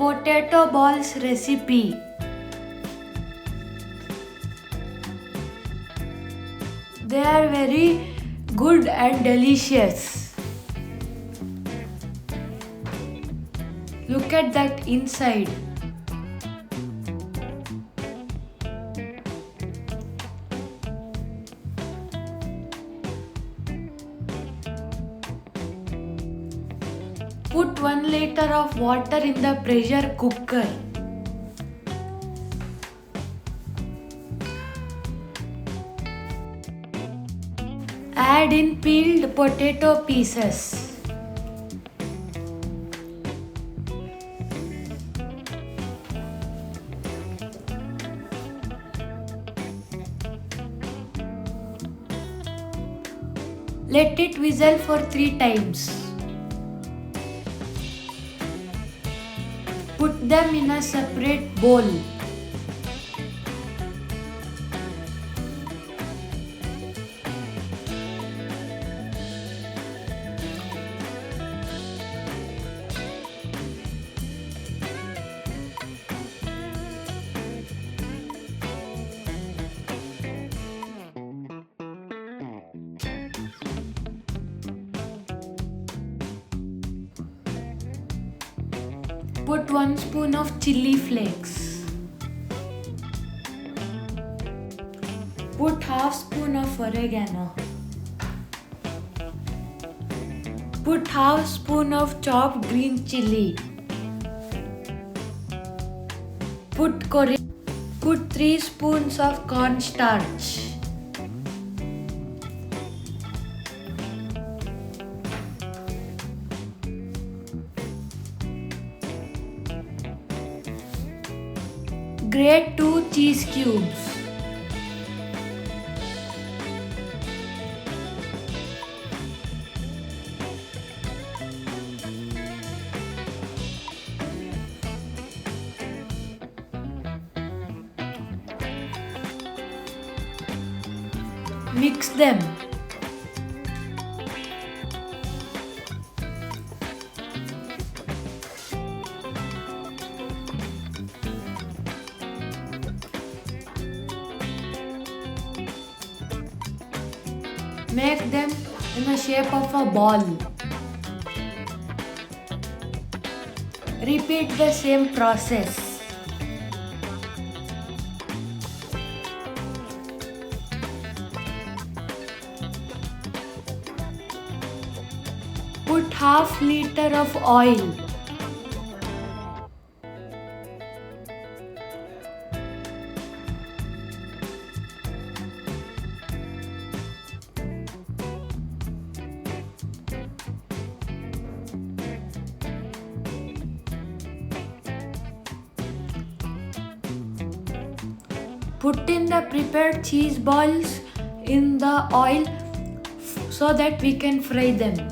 potato balls recipe. They are very good and delicious. Look at that inside. Put 1 liter of water in the pressure cooker. Add in peeled potato pieces. Let it whistle for 3 times. Put them in a separate bowl. Put 1 spoon of chilli flakes. Put half spoon of oregano. Put half spoon of chopped green chilli. Put 3 spoons of cornstarch. Grate 2 cheese cubes. Mix them. Make them in the shape of a ball. Repeat the same process. Put half liter of oil. Put in the prepared cheese balls in the oil so that we can fry them.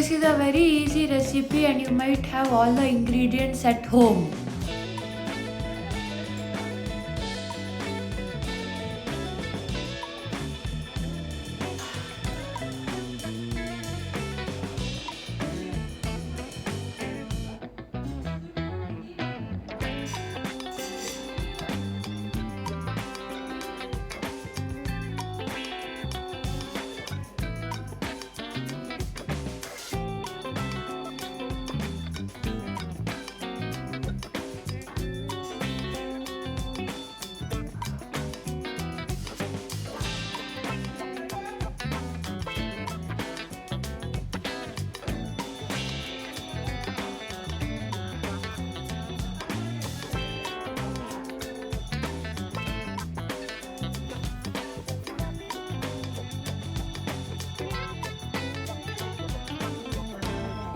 This is a very easy recipe and you might have all the ingredients at home.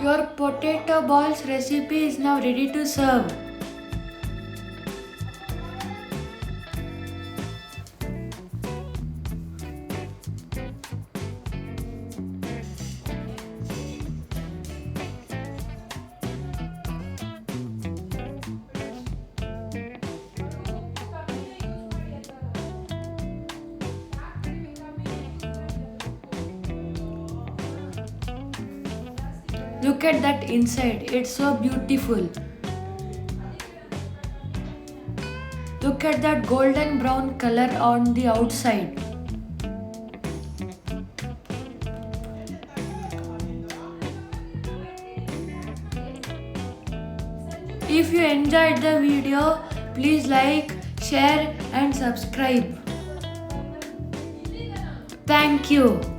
Your potato balls recipe is now ready to serve. Look at that inside, it's so beautiful. Look at that golden brown color on the outside. If you enjoyed the video, please like, share and subscribe. Thank you.